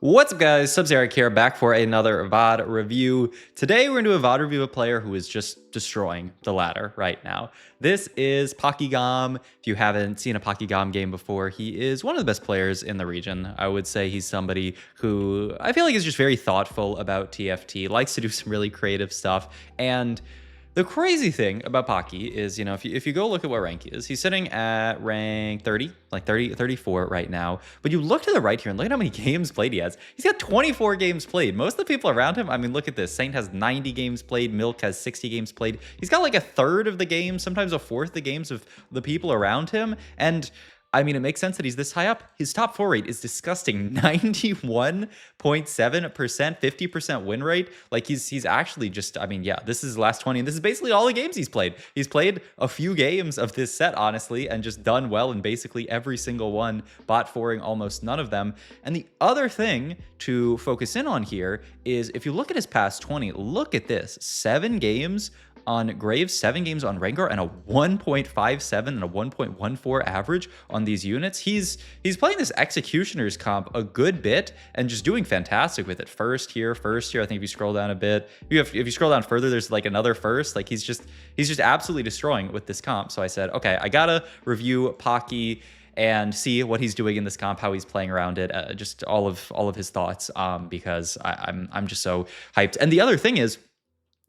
What's up, guys? Sub-Zeric here, back for another VOD review. Today, we're going to do a VOD review of a player who is just destroying the ladder right now. This is PockyGom. If you haven't seen a PockyGom game before, he is one of the best players in the region. I would say he's somebody who I feel like is just very thoughtful about TFT, likes to do some really creative stuff, and the crazy thing about Pocky is, if you go look at what rank he is, he's sitting at rank 30, like 34 right now. But you look to the right here and look at how many games played he has. He's got 24 games played. Most of the people around him, I mean, look at this. Saint has 90 games played. Milk has 60 games played. He's got like a third of the games, sometimes a fourth of the games of the people around him. And I mean, it makes sense that he's this high up. His top 4 rate is disgusting. 91.7%, 50% win rate. Like he's actually just, I mean, yeah, this is the last 20, and this is basically all the games he's played. He's played a few games of this set, honestly, and just done well in basically every single one, bot 4ing almost none of them. And the other thing to focus in on here is if you look at his past 20, look at this. 7 games on Graves, 7 games on Rengar, and a 1.57 and a 1.14 average on these units. He's playing this Executioner's comp a good bit and just doing fantastic with it. First here. I think if you scroll down a bit, if you scroll down further, there's like another first. Like he's just absolutely destroying with this comp. So I said, okay, I gotta review Pocky and see what he's doing in this comp, how he's playing around it, just all of his thoughts, because I'm just so hyped. And the other thing is,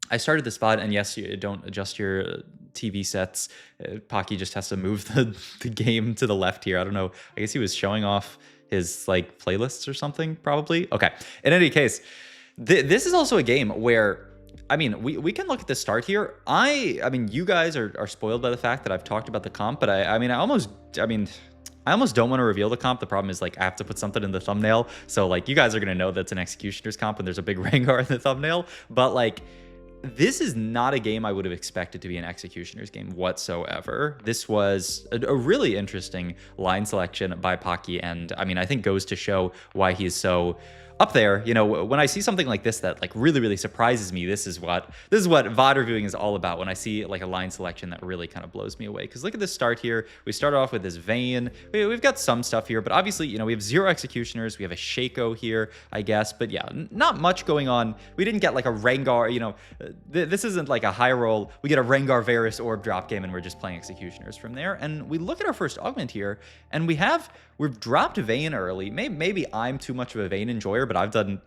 I started this VOD, and yes, you don't adjust your TV sets. Pocky just has to move the game to the left here. I don't know. I guess he was showing off his like playlists or something, probably. Okay. In any case, this is also a game where, I mean, we can look at the start here. I mean, you guys are spoiled by the fact that I've talked about the comp, but I almost don't want to reveal the comp. The problem is, like, I have to put something in the thumbnail. So, like, you guys are going to know that's an Executioner's comp when there's a big Rengar in the thumbnail. But, like, this is not a game I would have expected to be an Executioner's game whatsoever. This was a really interesting line selection by Pocky, and I mean, I think goes to show why he is so up there. You know, when I see something like this that like really surprises me, this is what VOD reviewing is all about. When I see like a line selection that really kind of blows me away, because look at this start here. We start off with this Vayne. We've got some stuff here, but obviously, you know, we have 0 Executioners. We have a Shaco here, I guess, but yeah, not much going on. We didn't get like a Rengar. You know, this isn't like a high roll. We get a Rengar Varus orb drop game, and we're just playing Executioners from there. And we look at our first augment here, and we've dropped Vayne early. Maybe I'm too much of a Vayne enjoyer, but I've done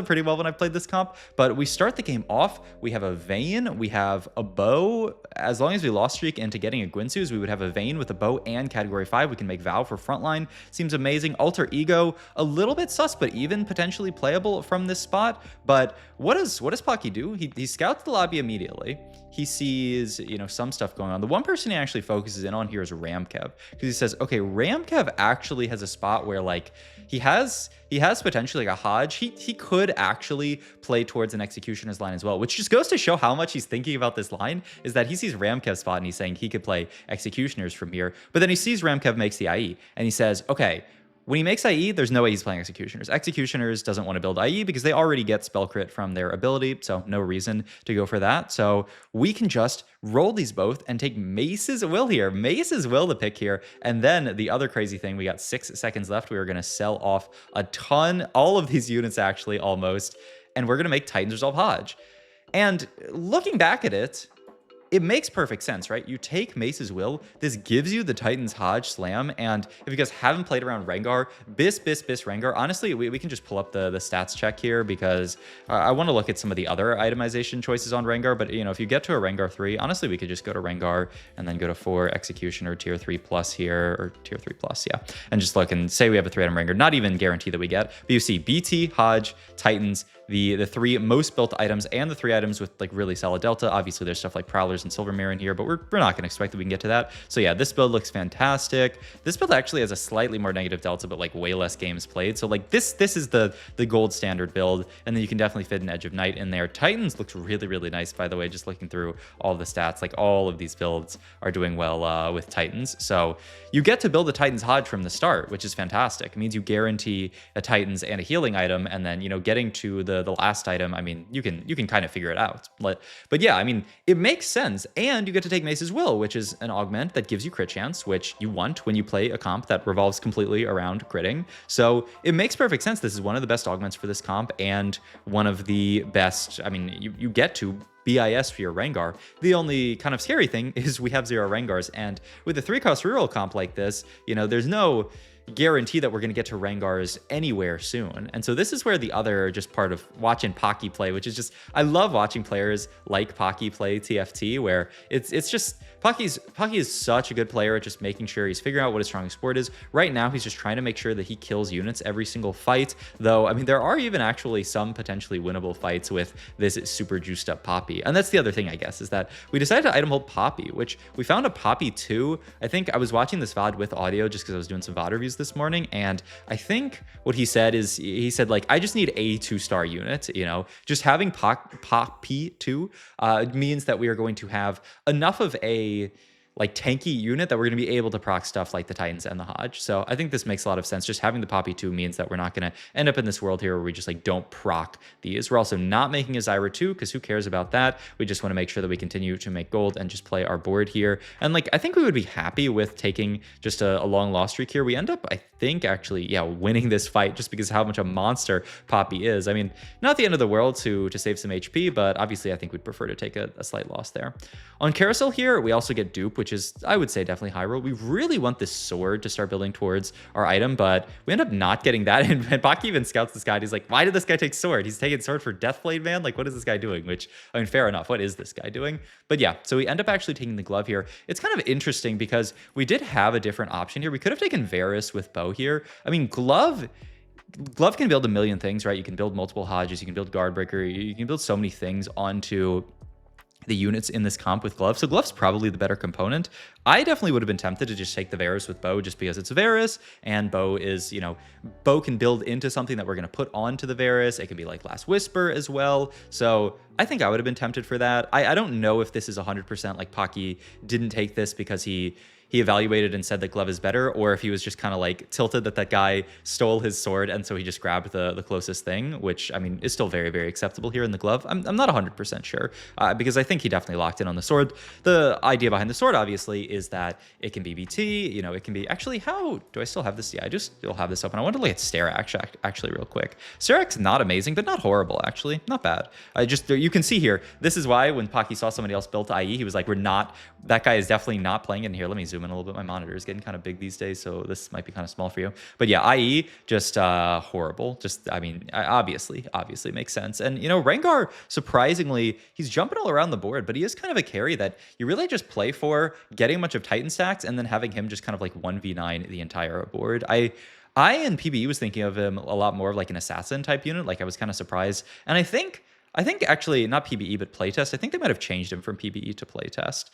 pretty well when I've played this comp. But we start the game off, we have a Vayne, we have a bow. As long as we lost streak into getting a Guinsoo's, we would have a Vayne with a bow and category 5. We can make Vow for frontline. Seems amazing. Alter Ego, a little bit sus, but even potentially playable from this spot. But what does Pocky do? He scouts the lobby immediately. He sees, you know, some stuff going on. The one person he actually focuses in on here is Ramkev, because he says, okay, Ramkev actually has a spot where like he has potentially like a Hodge. He could actually play towards an Executioner's line as well, which just goes to show how much he's thinking about this line, is that he sees Ramkev's spot and he's saying he could play Executioners from here. But then he sees Ramkev makes the IE and he says, okay, when he makes IE, there's no way he's playing Executioners. Executioners doesn't want to build IE because they already get spell crit from their ability, so no reason to go for that. So we can just roll these both and take Mace's Will here. Mace's Will to pick here. And then the other crazy thing, we got 6 seconds left. We were going to sell off a ton, all of these units actually, almost, and we're going to make Titans Resolve Hodge. And looking back at it, it makes perfect sense, right? You take Mace's Will, this gives you the Titans Hodge Slam, and if you guys haven't played around Rengar, Bis Rengar, honestly, we can just pull up the stats check here, because I want to look at some of the other itemization choices on Rengar, but, you know, if you get to a Rengar 3, honestly, we could just go to Rengar and then go to 4 Executioner tier 3 plus here, or tier 3 plus, yeah, and just look and say we have a 3-item Rengar, not even guarantee that we get, but you see BT, Hodge, Titans, the 3 most built items, and the 3 items with like really solid delta. Obviously, there's stuff like Prowlers and Silver Mirror in here, but we're not going to expect that we can get to that. So yeah, this build looks fantastic. This build actually has a slightly more negative delta, but like way less games played. So like this is the gold standard build, and then you can definitely fit an Edge of Night in there. Titans looks really nice, by the way. Just looking through all the stats, like all of these builds are doing well with Titans. So you get to build a Titans Hodge from the start, which is fantastic. It means you guarantee a Titans and a healing item, and then, you know, getting to the last item, I mean, you can kind of figure it out. But yeah, I mean, it makes sense. sense. And you get to take Mace's Will, which is an augment that gives you crit chance, which you want when you play a comp that revolves completely around critting. So it makes perfect sense. This is one of the best augments for this comp and one of the best, I mean, you get to BIS for your Rengar. The only kind of scary thing is we have 0 Rengars, and with a 3-cost reroll comp like this, there's no guarantee that we're going to get to Rengars anywhere soon. And so this is where the other just part of watching Pocky play, which is just, I love watching players like Pocky play TFT, where it's just, Pocky is such a good player at just making sure he's figuring out what his strongest board is. Right now, he's just trying to make sure that he kills units every single fight, though, I mean, there are even actually some potentially winnable fights with this super juiced up Poppy. And that's the other thing, I guess, is that we decided to item hold Poppy, which we found a Poppy 2. I think I was watching this VOD with audio just because I was doing some VOD reviews this morning, and I think what he said is, he said, like, I just need a 2-star unit, just having Poppy 2 means that we are going to have enough of a tanky unit that we're going to be able to proc stuff like the Titans and the Hodge. So I think this makes a lot of sense. Just having the Poppy 2 means that we're not going to end up in this world here where we just don't proc these. We're also not making a Zyra 2 because who cares about that? We just want to make sure that we continue to make gold and just play our board here. And I think we would be happy with taking just a long loss streak here. We end up, I think, actually, winning this fight just because of how much a monster Poppy is. I mean, not the end of the world to save some HP, but obviously I think we'd prefer to take a slight loss there. On Carousel here, we also get Dupe, which is, I would say, definitely high roll. We really want this sword to start building towards our item, but we end up not getting that. And Pocky even scouts this guy. And he's like, why did this guy take sword? He's taking sword for Deathblade, man. What is this guy doing? Which, I mean, fair enough. What is this guy doing? But yeah, so we end up actually taking the glove here. It's kind of interesting because we did have a different option here. We could have taken Varus with bow here. I mean, glove can build a million things, right? You can build multiple Hodges. You can build Guardbreaker. You can build so many things onto the units in this comp with glove. So glove's probably the better component. I definitely would have been tempted to just take the Varus with bow just because it's a Varus, and bow is, bow can build into something that we're going to put onto the Varus. It can be like Last Whisper as well. So I think I would have been tempted for that. I don't know if this is 100% like Pocky didn't take this because he evaluated and said that glove is better, or if he was just kind of tilted that guy stole his sword and so he just grabbed the closest thing, which, I mean, is still very, very acceptable here in the glove. I'm not 100% sure because I think he definitely locked in on the sword. The idea behind the sword, obviously, is that it can be BT, it can be, actually, how do I still have this? Yeah, I just still have this open. I want to look at Sterak actually real quick. Sterak's not amazing, but not horrible, actually. Not bad. You can see here, this is why when Pocky saw somebody else built IE, he was like, that guy is definitely not playing in here. Let me zoom in a little bit. My monitor is getting kind of big these days, so this might be kind of small for you. But yeah, IE, just horrible. Just, I mean, obviously makes sense. And, Rengar, surprisingly, he's jumping all around the board, but he is kind of a carry that you really just play for, getting a bunch of Titan stacks, and then having him just kind of 1v9 the entire board. I in PBE was thinking of him a lot more of an assassin type unit. I was kind of surprised. And I think actually, not PBE, but playtest, I think they might have changed him from PBE to playtest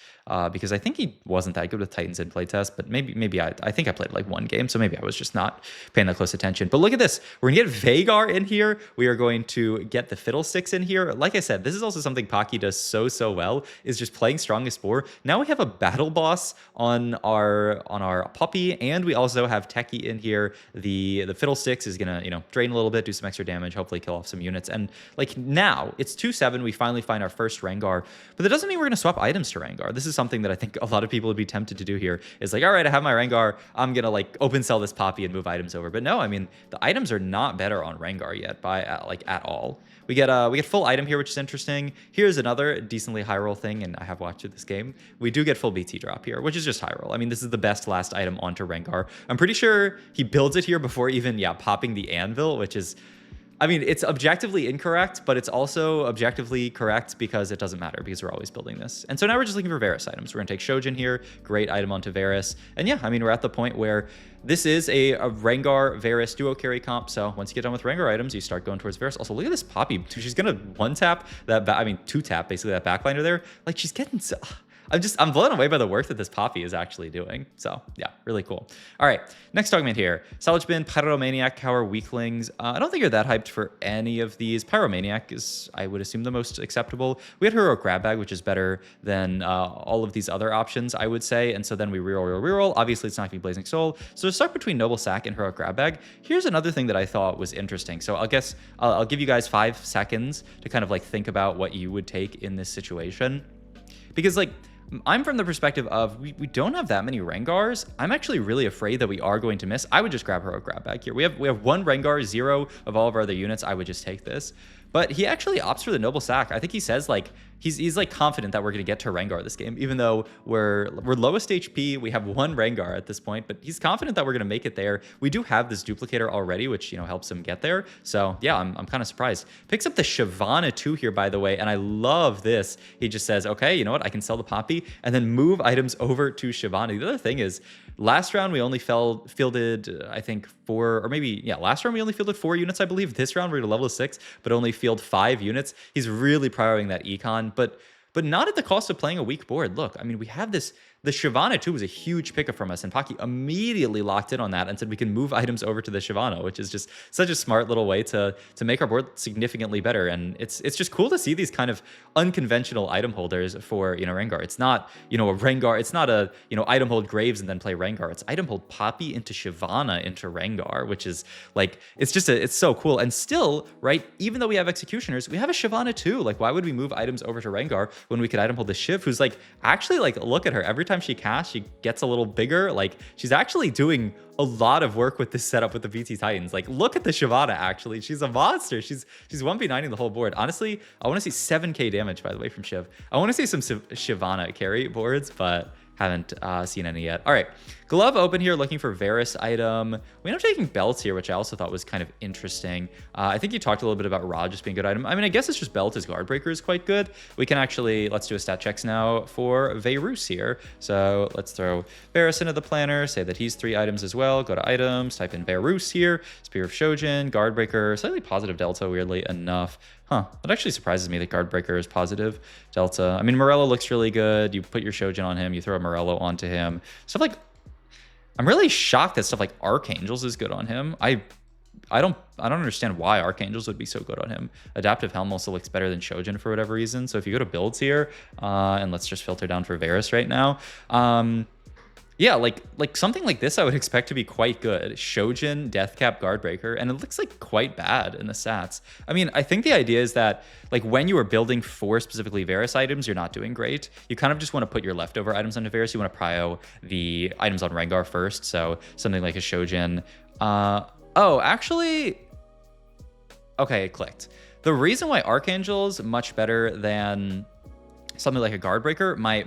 because I think he wasn't that good with Titans in playtest, but maybe I think I played one game, so maybe I was just not paying that close attention. But look at this. We're going to get Vhagar in here. We are going to get the Fiddlesticks in here. Like I said, this is also something Pocky does so well, is just playing Strongest Spore. Now we have a battle boss on our Puppy, and we also have Techie in here. The Fiddlesticks is going to, drain a little bit, do some extra damage, hopefully kill off some units. And now, it's 2-7. We finally find our first Rengar, but that doesn't mean we're going to swap items to Rengar. This is something that I think a lot of people would be tempted to do here. Is all right, I have my Rengar. I'm going to open sell this Poppy and move items over. But no, I mean, the items are not better on Rengar yet by at all. We get full item here, which is interesting. Here's another decently high roll thing, and I have watched this game. We do get full BT drop here, which is just high roll. I mean, this is the best last item onto Rengar. I'm pretty sure he builds it here before even, popping the anvil, which is, I mean, it's objectively incorrect, but it's also objectively correct because it doesn't matter because we're always building this. And so now we're just looking for Varus items. We're going to take Shojin here. Great item onto Varus. And yeah, I mean, we're at the point where this is a Rengar-Varus duo carry comp. So once you get done with Rengar items, you start going towards Varus. Also, look at this Poppy. She's going to one-tap that, two-tap basically that backliner there. She's getting so... I'm blown away by the work that this Poppy is actually doing. So yeah, really cool. All right, next augment here. Salvage Bin, Pyromaniac, Cower, Weaklings. I don't think you're that hyped for any of these. Pyromaniac is, I would assume, the most acceptable. We had Heroic Grab Bag, which is better than all of these other options, I would say. And so then we reroll. Obviously, it's not going to be Blazing Soul. So we're stuck between Noble Sack and Heroic Grab Bag. Here's another thing that I thought was interesting. So I'll give you guys 5 seconds to kind of think about what you would take in this situation. because like I'm from the perspective of we don't have that many Rengars. I'm actually really afraid that we are going to miss. I would just grab Heroic Grab back here. We have one Rengar, 0 of all of our other units. I would just take this. But he actually opts for the Noble Sack. I think he says like he's like confident that we're gonna get to Rengar this game, even though we're lowest HP. We have one Rengar at this point, but he's confident that we're gonna make it there. We do have this duplicator already, which helps him get there. So yeah, I'm kind of surprised. Picks up the Shyvana too here, by the way, and I love this. He just says, okay, you know what? I can sell the Poppy and then move items over to Shyvana. The other thing is, last round we only fielded, I think, 4, or maybe, yeah, last round we only fielded 4 units, I believe. This round we're at a level of 6, but only field 5 units. He's really prioritizing that econ, but not at the cost of playing a weak board. Look, I mean, we have this. The Shyvana too was a huge pickup from us, and Pocky immediately locked in on that and said we can move items over to the Shyvana, which is just such a smart little way to make our board significantly better. And it's just cool to see these kind of unconventional item holders for Rengar. It's not a Rengar. It's not a item hold Graves and then play Rengar. It's item hold Poppy into Shyvana into Rengar, which is like it's so cool. And still, right, even though we have executioners, we have a Shyvana too. Like, why would we move items over to Rengar when we could item hold the Shiv, who's like actually like, look at her, every time she casts, she gets a little bigger. Like, she's actually doing a lot of work with this setup with the VT Titans. Like, look at the Shyvana, actually. She's a monster. She's 1v9ing the whole board. Honestly, I want to see 7k damage, by the way, from Shiv. I want to see some Shyvana carry boards, but haven't seen any yet. All right, glove open here, looking for Varus item. We end up taking belt here, which I also thought was kind of interesting. I think you talked a little bit about Rod just being a good item. I mean, I guess it's just belt as guard breaker is quite good. We can actually, let's do a stat checks now for Varus here. So let's throw Varus into the planner, say that he's 3 items as well. Go to items, type in Varus here, Spear of Shojin, guard breaker, slightly positive delta, weirdly enough. Huh, that actually surprises me that guard breaker is positive delta. I mean, Morello looks really good. You put your Shojin on him, you throw a Morello onto him. Stuff like, I'm really shocked that stuff like Archangels is good on him. I don't understand why Archangels would be so good on him. Adaptive Helm also looks better than Shojin for whatever reason. So if you go to builds here, and let's just filter down for Varus right now. Yeah, like something like this I would expect to be quite good. Shojin, Deathcap, Guardbreaker, and it looks like quite bad in the stats. I mean, I think the idea is that like when you are building for specifically Varus items, you're not doing great. You kind of just want to put your leftover items onto Varus. You want to prio the items on Rengar first. So something like a Shojin. Oh, actually, okay, it clicked. The reason why Archangel's much better than something like a Guardbreaker, my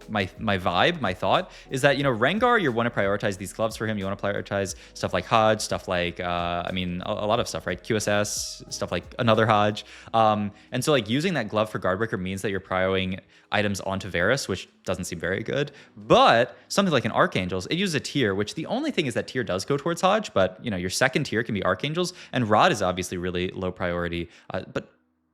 vibe, my thought is that, Rengar, you want to prioritize these gloves for him. You want to prioritize stuff like Hodge, stuff like, I mean, a lot of stuff, right? QSS, stuff like another Hodge. And so like using that glove for Guardbreaker means that you're prioing items onto Varus, which doesn't seem very good. But something like an Archangels, it uses a tier, which the only thing is that tier does go towards Hodge, but your second tier can be Archangels, and Rod is obviously really low priority. But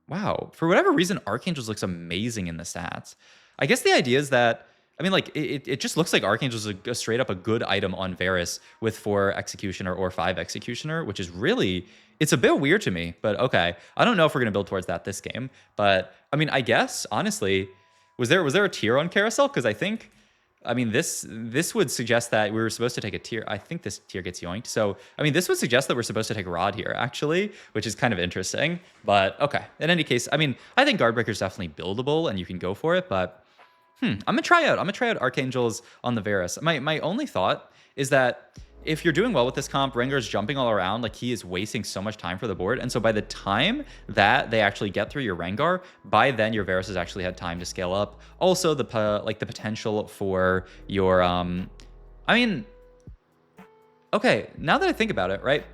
wow, for whatever reason, Archangels looks amazing in the stats. I guess the idea is that, I mean, like, it just looks like Archangel is a straight up a good item on Varus with 4 Executioner or 5 Executioner, which is really, it's a bit weird to me, but okay. I don't know if we're going to build towards that this game, but I mean, I guess, honestly, was there a tier on Carousel? Because I think, I mean, this would suggest that we were supposed to take a tier. I think this tier gets yoinked. So, I mean, this would suggest that we're supposed to take Rod here, actually, which is kind of interesting. But, okay. In any case, I mean, I think Guardbreaker is definitely buildable, and you can go for it, but I'm gonna try out Archangels on the Varus. My only thought is that if you're doing well with this comp, Rengar's jumping all around, like he is wasting so much time for the board. And so by the time that they actually get through your Rengar, by then your Varus has actually had time to scale up. Also the potential for your I mean, okay, now that I think about it, right?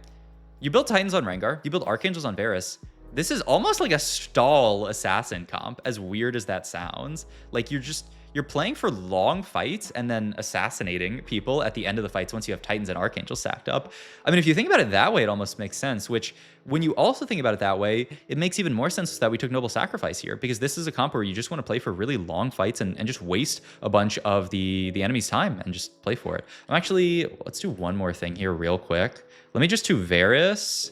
You build Titans on Rengar, you build Archangels on Varus. This is almost like a stall assassin comp, as weird as that sounds. Like you're playing for long fights and then assassinating people at the end of the fights once you have Titans and Archangels stacked up. I mean, if you think about it that way, it almost makes sense, which when you also think about it that way, it makes even more sense that we took Noble Sacrifice here, because this is a comp where you just want to play for really long fights and just waste a bunch of the enemy's time and just play for it. Let's do one more thing here real quick. Let me just do Varus.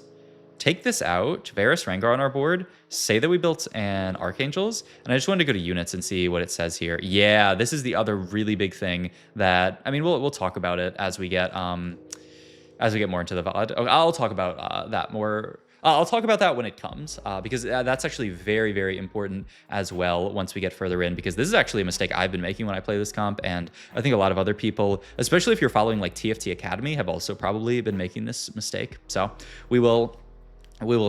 Take this out, Varus Rengar on our board, say that we built an Archangels, and I just wanted to go to units and see what it says here. Yeah, this is the other really big thing that, I mean, we'll talk about it as we get more into the VOD. I'll talk about that more. I'll talk about that when it comes, because that's actually very, very important as well once we get further in, because this is actually a mistake I've been making when I play this comp, and I think a lot of other people, especially if you're following like TFT Academy, have also probably been making this mistake. So we will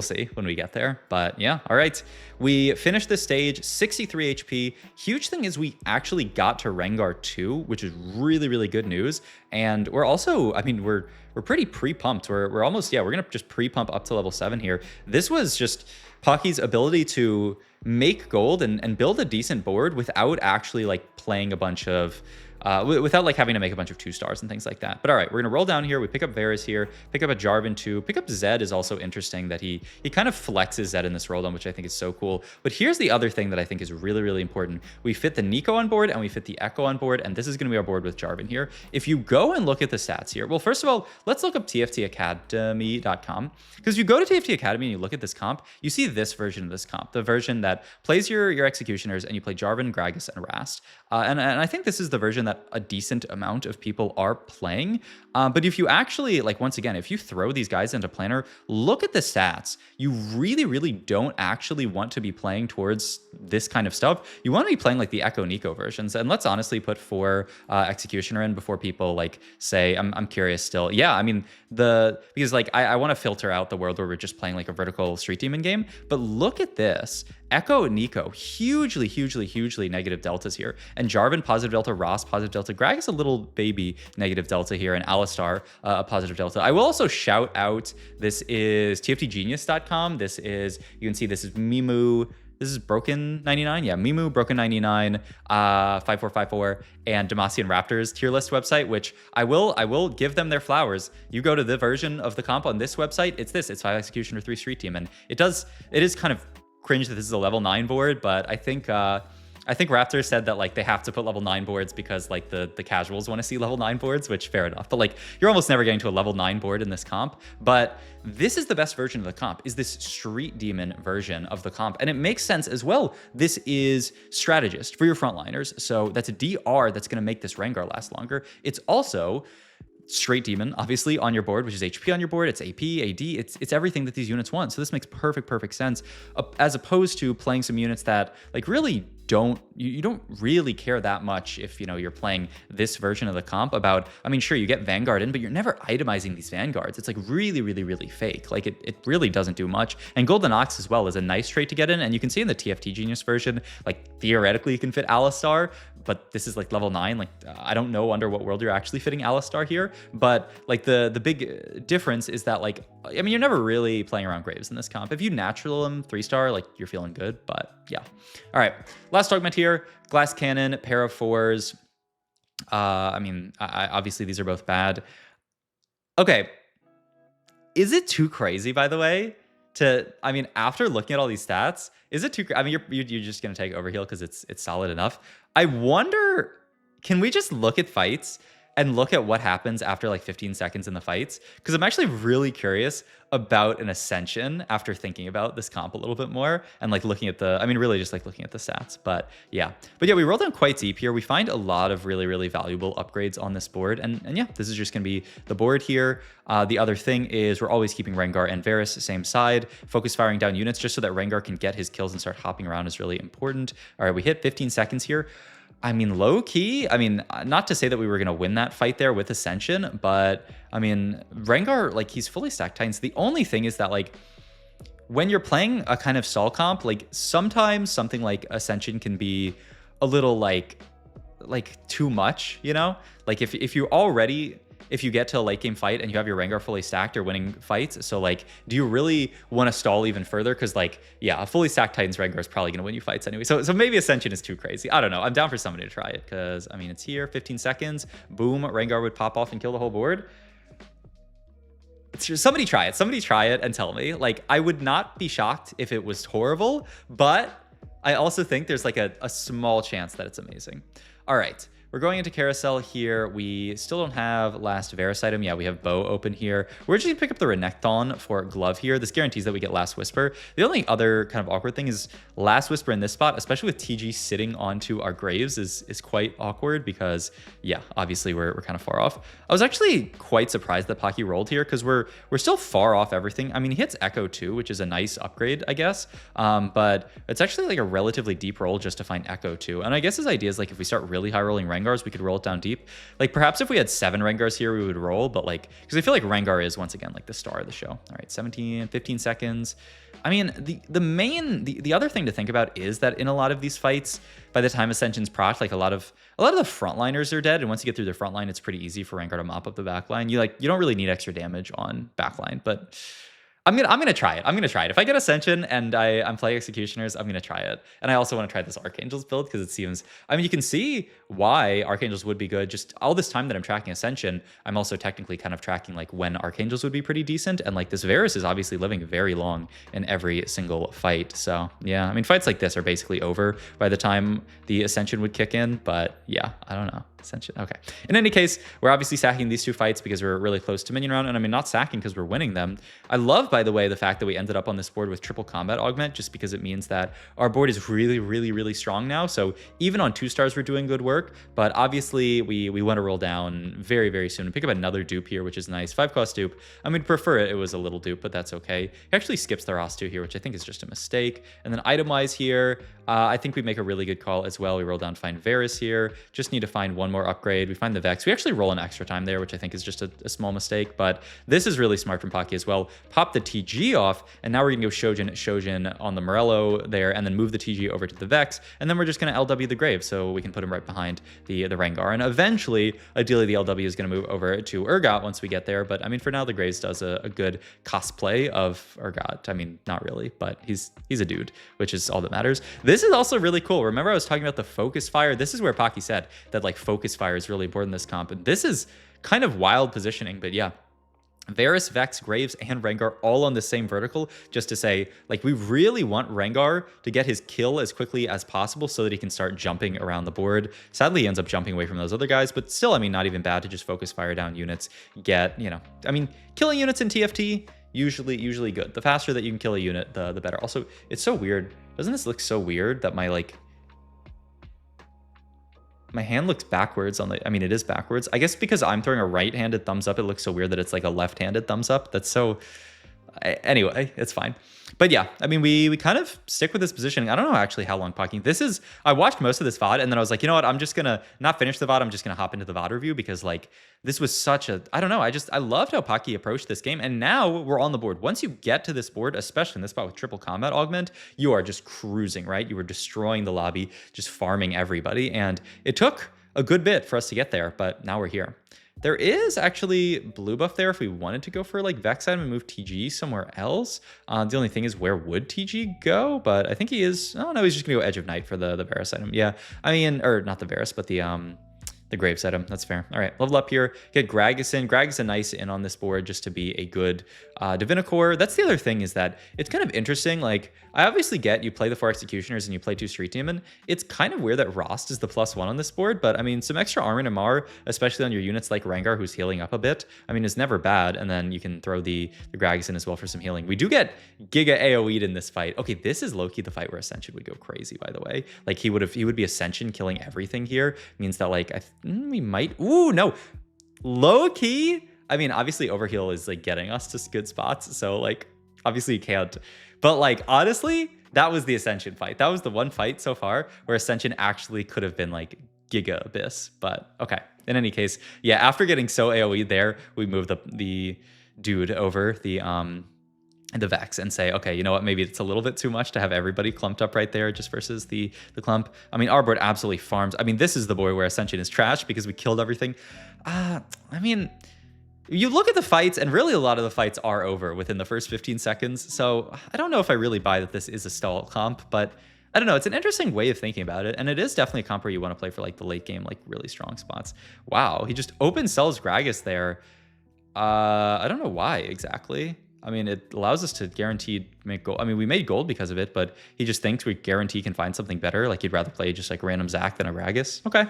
see when we get there. But yeah, all right. We finished this stage, 63 HP. Huge thing is we actually got to Rengar 2, which is really, really good news. And we're also, I mean, we're pretty pre-pumped. We're almost, yeah, we're going to just pre-pump up to level 7 here. This was just Pocky's ability to make gold and build a decent board without actually like playing a bunch of without like having to make a bunch of 2-stars and things like that. But all right, we're gonna roll down here. We pick up Varus here, pick up a Jarvan too, pick up Zed is also interesting that he kind of flexes Zed in this roll down, which I think is so cool. But here's the other thing that I think is really, really important. We fit the Nico on board and we fit the Echo on board, and this is gonna be our board with Jarvan here. If you go and look at the stats here, well, first of all, let's look up tftacademy.com, because you go to TFT Academy and you look at this comp, you see this version of this comp, the version that plays your executioners and you play Jarvan, Gragas, and Rast. And I think this is the version that a decent amount of people are playing. But if you actually, like, once again, if you throw these guys into Planner, look at the stats. You really, really don't actually want to be playing towards this kind of stuff. You want to be playing like the Echo Nico versions. And let's honestly put 4 Executioner in before people like say, I'm curious still. Yeah, I mean, because like I want to filter out the world where we're just playing like a vertical Street Demon game. But look at this. Echo Nico, hugely, hugely, hugely negative deltas here. And Jarvan, positive delta, Ross, positive delta. Gragas, a little baby negative delta here. And Alistar, a positive delta. I will also shout out, this is tftgenius.com. This is, you can see this is Mimu. This is Broken 99. Yeah, Mimu, Broken 99, 5454, and Demacian Raptors tier list website, which I will give them their flowers. You go to the version of the comp on this website, it's 5 Executioner, 3 Street Team. And it is kind of cringe that this is a level 9 board, but I think Raptors said that like they have to put level 9 boards because like the casuals want to see level 9 boards, which fair enough. But like you're almost never getting to a level 9 board in this comp. But this is the best version of the comp, is this Street Demon version of the comp. And it makes sense as well. This is Strategist for your frontliners. So that's a DR that's going to make this Rengar last longer. It's also Straight Demon, obviously, on your board, which is HP on your board. It's AP, AD. It's everything that these units want. So this makes perfect sense, as opposed to playing some units that like really you don't really care that much if, you know, you're playing this version of the comp about, I mean, sure, you get Vanguard in, but you're never itemizing these Vanguards. It's like really, really, really fake. Like it really doesn't do much. And Golden Ox as well is a nice trait to get in. And you can see in the TFT Genius version, like theoretically you can fit Alistar, but this is like level 9. Like I don't know under what world you're actually fitting Alistar here, but like the big difference is that like, I mean, you're never really playing around Graves in this comp. If you natural him 3-star, like you're feeling good, but yeah. All right, last augment here, Glass Cannon, pair of 4s. I mean, obviously these are both bad. Okay, is it too crazy, by the way, I mean, after looking at all these stats, is it too, I mean, you're just gonna take Overheal because it's solid enough. I wonder, can we just look at fights and look at what happens after like 15 seconds in the fights? Because I'm actually really curious about an Ascension after thinking about this comp a little bit more and like looking at I mean, really just like looking at the stats. But yeah, we rolled down quite deep here. We find a lot of really, really valuable upgrades on this board. And yeah, this is just gonna be the board here. The other thing is we're always keeping Rengar and Varus same side. Focus firing down units just so that Rengar can get his kills and start hopping around is really important. All right, we hit 15 seconds here. I mean, low key, I mean, not to say that we were going to win that fight there with Ascension, but I mean, Rengar, like he's fully stacked Titans. The only thing is that like when you're playing a kind of Sol comp, like sometimes something like Ascension can be a little like too much, you know? Like if you get to a late game fight and you have your Rengar fully stacked or winning fights, so like, do you really want to stall even further? Because like, yeah, a fully stacked Titans Rengar is probably going to win you fights anyway. So maybe Ascension is too crazy. I don't know. I'm down for somebody to try it because I mean, it's here, 15 seconds, boom, Rengar would pop off and kill the whole board. Somebody try it. Somebody try it and tell me. Like, I would not be shocked if it was horrible, but I also think there's like a small chance that it's amazing. All right. we're going into carousel here. We still don't have last Varus item. Yeah, we have bow open here. We're just gonna pick up the Renekton for glove here. This guarantees that we get last whisper. The only other kind of awkward thing is last whisper in this spot, especially with TG sitting onto our graves, is quite awkward because yeah, obviously we're kind of far off. I was actually quite surprised that Pocky rolled here because we're still far off everything. I mean, he hits Echo too, which is a nice upgrade, I guess. But it's actually like a relatively deep roll just to find Echo too. And I guess his idea is like if we start really high rolling Rengars, we could roll it down deep. Like perhaps if we had 7 Rengars here, we would roll, but like, because I feel like Rengar is once again like the star of the show. All right, 15 seconds. I mean, the other thing to think about is that in a lot of these fights, by the time Ascension's proc, like a lot of the frontliners are dead, and once you get through their frontline, it's pretty easy for Rengar to mop up the backline. You don't really need extra damage on backline, but I'm gonna try it. I'm gonna try it. If I get Ascension and I'm playing Executioners, I'm gonna try it. And I also want to try this Archangels build because it seems, I mean, you can see why Archangels would be good. Just all this time that I'm tracking Ascension, I'm also technically kind of tracking like when Archangels would be pretty decent. And like this Varus is obviously living very long in every single fight. So yeah, I mean, fights like this are basically over by the time the Ascension would kick in. But yeah, I don't know. Ascension. Okay. In any case, we're obviously sacking these 2 fights because we're really close to minion round. And I mean, not sacking because we're winning them. I love, by the way, the fact that we ended up on this board with triple combat augment, just because it means that our board is really, really, really strong now. So even on 2 stars, we're doing good work. But obviously, we want to roll down very, very soon and pick up another dupe here, which is nice. 5-cost dupe. I mean, prefer it. It was a little dupe, but that's okay. He actually skips the Rostu here, which I think is just a mistake. And then item-wise here, I think we make a really good call as well. We roll down, find Varus here. Just need to find one more upgrade. We find the Vex. We actually roll an extra time there, which I think is just a small mistake. But this is really smart from Pocky as well. Pop the TG off, and now we're going to go Shojin on the Morello there, and then move the TG over to the Vex. And then we're just going to LW the Grave, so we can put him right behind the Rengar. And eventually, ideally, the LW is going to move over to Urgot once we get there. But I mean, for now, the Graves does a good cosplay of Urgot. I mean, not really, but he's a dude, which is all that matters. This is also really cool. Remember I was talking about the focus fire? This is where Pocky said that like focus fire is really important in this comp. And this is kind of wild positioning, but yeah. Varus, Vex, Graves, and Rengar all on the same vertical, just to say, like, we really want Rengar to get his kill as quickly as possible so that he can start jumping around the board. Sadly, he ends up jumping away from those other guys, but still, I mean, not even bad to just focus fire down units, get, you know, I mean, killing units in TFT, usually good. The faster that you can kill a unit, the better. Also, it's so weird. Doesn't this look so weird that my hand looks backwards on the, I mean, it is backwards. I guess because I'm throwing a right-handed thumbs up, it looks so weird that it's like a left-handed thumbs up. That's so, anyway, it's fine. But yeah, I mean, we kind of stick with this positioning. I don't know actually how long Pocky. This is, I watched most of this VOD and then I was like, you know what? I'm just going to not finish the VOD. I'm just going to hop into the VOD review because like this was such a, I don't know. I loved how Pocky approached this game. And now we're on the board. Once you get to this board, especially in this spot with triple combat augment, you are just cruising, right? You were destroying the lobby, just farming everybody. And it took a good bit for us to get there, but now we're here. There is actually blue buff there if we wanted to go for like Vex item and move TG somewhere else. The only thing is where would TG go? But I think he is, oh no, he's just gonna go Edge of Night for the Varus item. Yeah, I mean, or not the Varus, but the Graves item. That's fair. All right, level up here. Get Gragas. Gragas a nice in on this board just to be a good Divinicore. That's the other thing is that it's kind of interesting. Like, I obviously get you play the 4 Executioners and you play 2 Street Demon. It's kind of weird that Rost is the +1 on this board, but I mean, some extra armor and Amar, especially on your units like Rengar, who's healing up a bit, I mean, is never bad. And then you can throw the Gragas in as well for some healing. We do get Giga AoE'd in this fight. Okay, this is low-key the fight where Ascension would go crazy, by the way. Like, he would be Ascension killing everything here. Means that, like, we might, ooh, no, low-key. I mean, obviously Overheal is like getting us to good spots. So like, obviously you can't, but like, honestly, that was the Ascension fight. That was the one fight so far where Ascension actually could have been like Giga Abyss, but okay. In any case, yeah, after getting so AoE there, we move the dude over the Vex and say, okay, you know what, maybe it's a little bit too much to have everybody clumped up right there just versus the clump. I mean, our board absolutely farms. I mean, this is the board where Ascension is trash because we killed everything. I mean, you look at the fights and really a lot of the fights are over within the first 15 seconds. So I don't know if I really buy that this is a stall comp, but I don't know. It's an interesting way of thinking about it. And it is definitely a comp where you want to play for like the late game, like really strong spots. Wow. He just open sells Gragas there. I don't know why exactly. I mean, it allows us to guaranteed make gold. I mean, we made gold because of it, but he just thinks we guarantee can find something better. Like he'd rather play just like random Zac than a Ragus. Okay.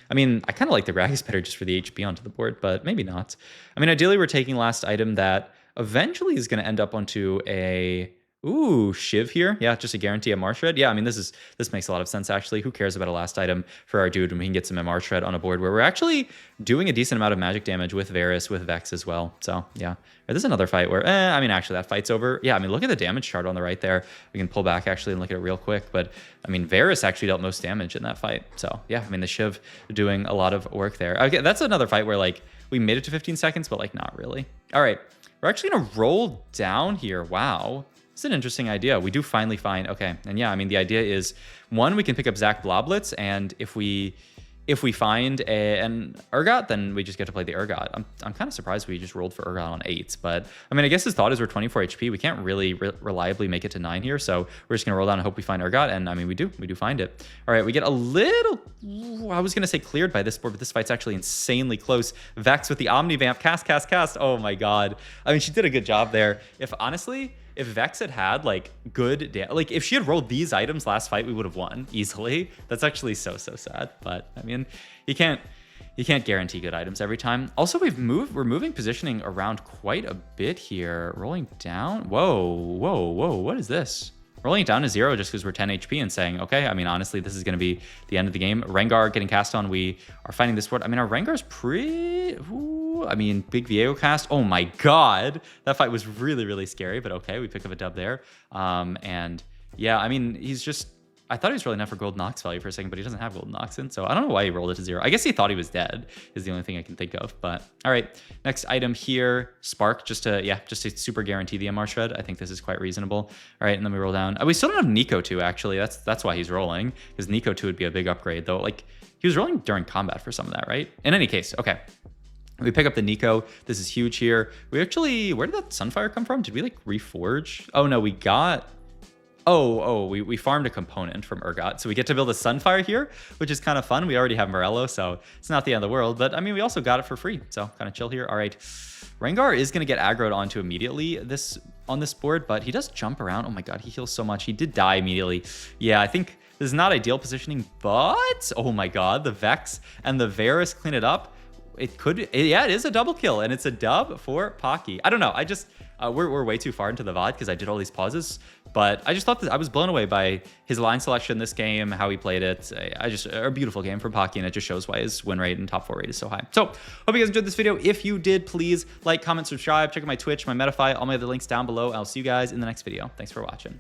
I mean, I kind of like the Ragus better just for the HP onto the board, but maybe not. I mean, ideally we're taking last item that eventually is going to end up onto a... Ooh, Shiv here. Yeah, just a guarantee MR Shred. Yeah, I mean, this makes a lot of sense, actually. Who cares about a last item for our dude when we can get some MR Shred on a board where we're actually doing a decent amount of magic damage with Varus, with Vex as well. So, yeah. There's another fight where, I mean, actually, that fight's over. Yeah, I mean, look at the damage chart on the right there. We can pull back, actually, and look at it real quick. But, I mean, Varus actually dealt most damage in that fight. So, yeah, I mean, the Shiv doing a lot of work there. Okay, that's another fight where, like, we made it to 15 seconds, but, like, not really. All right. We're actually going to roll down here. Wow. It's an interesting idea. We do finally find, okay. And yeah, I mean, the idea is, one, we can pick up Zac Bloblets, and if we find an Urgot, then we just get to play the Urgot. I'm kind of surprised we just rolled for Urgot on 8, but I mean, I guess his thought is we're 24 HP. We can't really reliably make it to 9 here, so we're just gonna roll down and hope we find Urgot, and I mean, we do find it. All right, we get a little, I was gonna say cleared by this board, but this fight's actually insanely close. Vex with the Omnivamp, cast. Oh my God. I mean, she did a good job there. If Vex had like good like if she had rolled these items last fight, we would have won easily. That's actually so sad. But I mean, you can't guarantee good items every time. Also, we're moving positioning around quite a bit here. Rolling down. Whoa. What is this? Rolling it down to 0 just because we're 10 HP and saying, okay, I mean, honestly, this is going to be the end of the game. Rengar getting cast on. We are finding this board. I mean, our Rengar's pretty... Ooh, I mean, big Viego cast. Oh my God. That fight was really scary, but okay, we pick up a dub there. And yeah, I mean, he's just... I thought he was rolling out for Gold Nox value for a second, but he doesn't have Gold Nox in, so I don't know why he rolled it to 0. I guess he thought he was dead is the only thing I can think of, but all right. Next item here, Spark, just to super guarantee the MR Shred. I think this is quite reasonable. All right, and then we roll down. We still don't have Nico 2, actually. That's why he's rolling, because Nico 2 would be a big upgrade, though. Like, he was rolling during combat for some of that, right? In any case, okay. We pick up the Nico. This is huge here. We actually, where did that Sunfire come from? Did we, like, reforge? Oh, no, we got... we farmed a component from Urgot, so we get to build a Sunfire here, which is kind of fun. We already have Morello, so it's not the end of the world, but I mean, we also got it for free, so kind of chill here. All right, Rengar is going to get aggroed onto immediately on this board, but he does jump around. Oh my God, he heals so much. He did die immediately. Yeah, I think this is not ideal positioning, but oh my God, the Vex and the Varus clean it up. Yeah, it is a double kill, and it's a dub for Pocky. I don't know. We're way too far into the VOD because I did all these pauses, but I just thought that I was blown away by his line selection this game, how he played it. A beautiful game from Pocky, and it just shows why his win rate and top 4 rate is so high. So, hope you guys enjoyed this video. If you did, please like, comment, subscribe, check out my Twitch, my Metafy, all my other links down below. I'll see you guys in the next video. Thanks for watching.